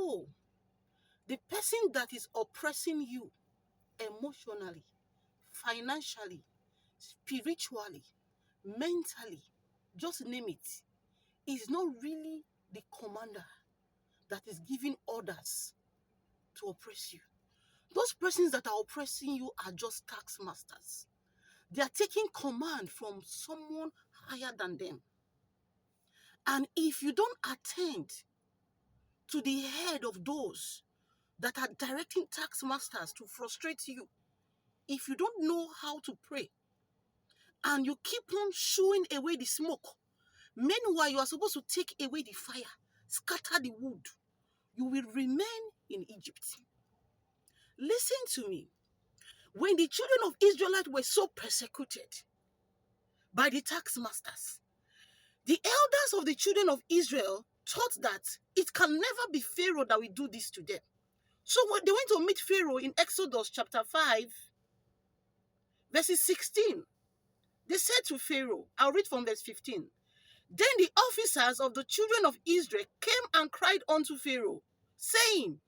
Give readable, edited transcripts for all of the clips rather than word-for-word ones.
know the person that is oppressing you emotionally, financially, spiritually, mentally, just name it, is not really the commander that is giving orders to oppress you. Those persons that are oppressing you are just taskmasters. They are taking command from someone higher than them. And if you don't attend to the head of those that are directing taskmasters to frustrate you, if you don't know how to pray, and you keep on shooing away the smoke, meanwhile you are supposed to take away the fire, scatter the wood, you will remain in Egypt. Listen to me. When the children of Israel were so persecuted by the taskmasters, the elders of the children of Israel thought that it can never be Pharaoh that will do this to them. So when they went to meet Pharaoh in Exodus chapter 5, verses 16, they said to Pharaoh, I'll read from verse 15. Then the officers of the children of Israel came and cried unto Pharaoh, saying,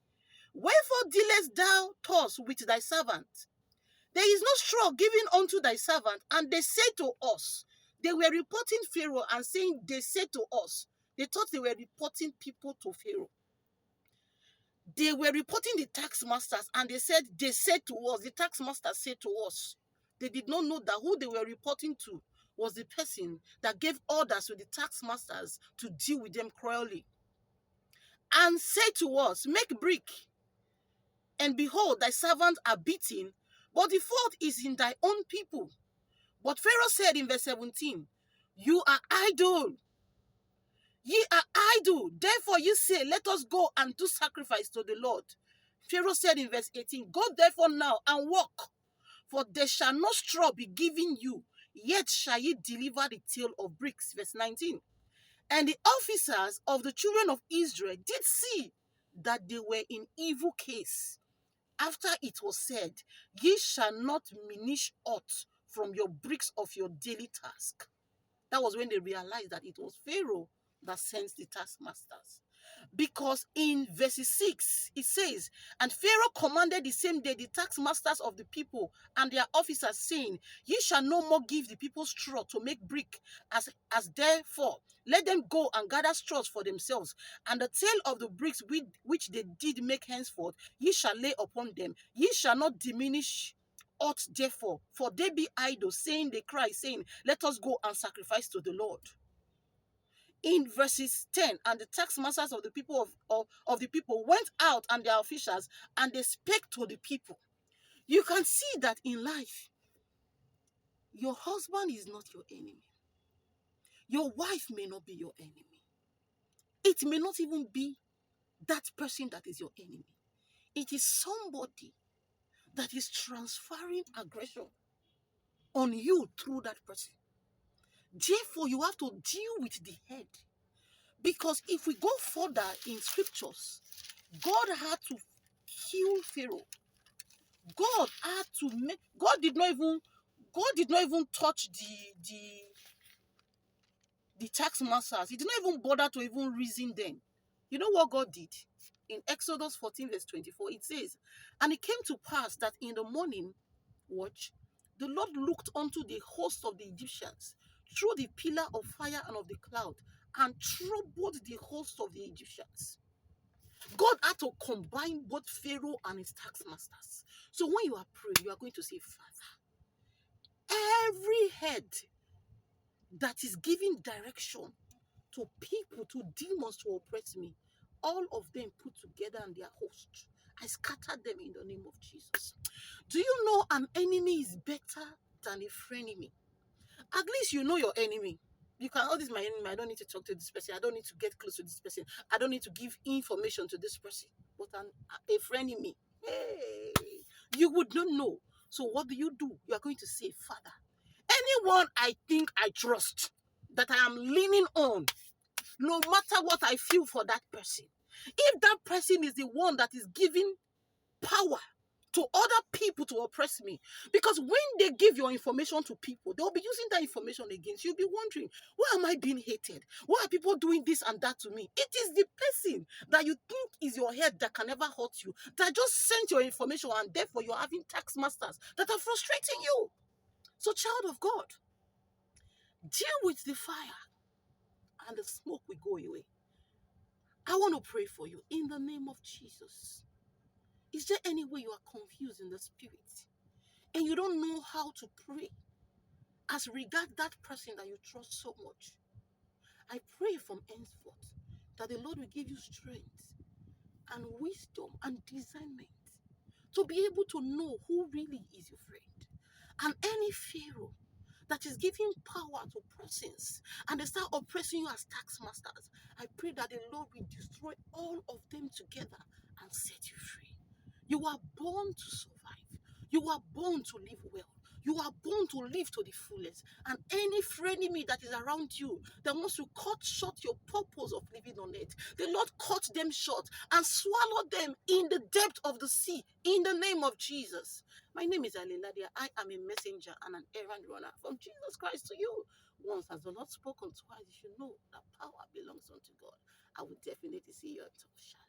Wherefore dealest thou thus with thy servant? There is no straw given unto thy servant. And they said to us, they were reporting Pharaoh and saying, they said to us. They thought they were reporting people to Pharaoh. They were reporting the taskmasters, and they said to us, the taskmasters said to us. They did not know that who they were reporting to was the person that gave orders to the taskmasters to deal with them cruelly. And said to us, make brick, and behold, thy servants are beaten, but the fault is in thy own people. But Pharaoh said in verse 17, you are idle. Ye are idle. Therefore you say, let us go and do sacrifice to the Lord. Pharaoh said in verse 18, go therefore now and walk, for there shall no straw be given you, yet shall ye deliver the tale of bricks. Verse 19. And the officers of the children of Israel did see that they were in evil case. After it was said, ye shall not diminish aught from your bricks of your daily task. That was when they realized that it was Pharaoh that sent the taskmasters. Because in verse 6, it says, and Pharaoh commanded the same day the taskmasters of the people and their officers, saying, ye shall no more give the people straw to make brick, as therefore let them go and gather straws for themselves, and the tale of the bricks which they did make henceforth, ye shall lay upon them. Ye shall not diminish aught therefore, for they be idle, saying, they cry, saying, let us go and sacrifice to the Lord. In verses 10, and the taskmasters of the people of the people went out, and their officials, and they spake to the people. You can see that in life, your husband is not your enemy. Your wife may not be your enemy. It may not even be that person that is your enemy. It is somebody that is transferring aggression on you through that person. Therefore, you have to deal with the head. Because if we go further in scriptures, God had to kill Pharaoh. God had to make, God did not even touch the tax masters. He did not even bother to even reason them. You know what God did? In Exodus 14 verse 24, it says, and it came to pass that in the morning watch, the Lord looked unto the host of the Egyptians through the pillar of fire and of the cloud, and troubled the host of the Egyptians. God had to combine both Pharaoh and his tax masters. So when you are praying, you are going to say, Father, every head that is giving direction to people, to demons to oppress me, all of them put together and their host, I scattered them in the name of Jesus. Do you know an enemy is better than a frenemy? At least you know your enemy. You can, oh, this is my enemy. I don't need to talk to this person. I don't need to get close to this person. I don't need to give information to this person. But a frenemy, hey, you would not know. So what do? You are going to say, Father, anyone I think I trust, that I am leaning on, no matter what I feel for that person, if that person is the one that is giving power to other people to oppress me. Because when they give your information to people, they'll be using that information against you. You'll be wondering, why am I being hated? Why are people doing this and that to me? It is the person that you think is your head that can never hurt you, that just sent your information, and therefore you're having tax masters that are frustrating you. So, child of God, deal with the fire and the smoke will go away. I want to pray for you in the name of Jesus. Is there any way you are confused in the spirit and you don't know how to pray as regard that person that you trust so much? I pray from henceforth that the Lord will give you strength and wisdom and discernment to be able to know who really is your friend. And any Pharaoh that is giving power to persons and they start oppressing you as tax masters, I pray that the Lord will destroy all of them together and set you free. You are born to survive. You are born to live well. You are born to live to the fullest. And any frenemy that is around you that wants to cut short your purpose of living on it, the Lord cut them short and swallow them in the depth of the sea in the name of Jesus. My name is Aleladia. I am a messenger and an errand runner from Jesus Christ to you. Once has the Lord spoken, twice you should know that power belongs unto God. I will definitely see you at top.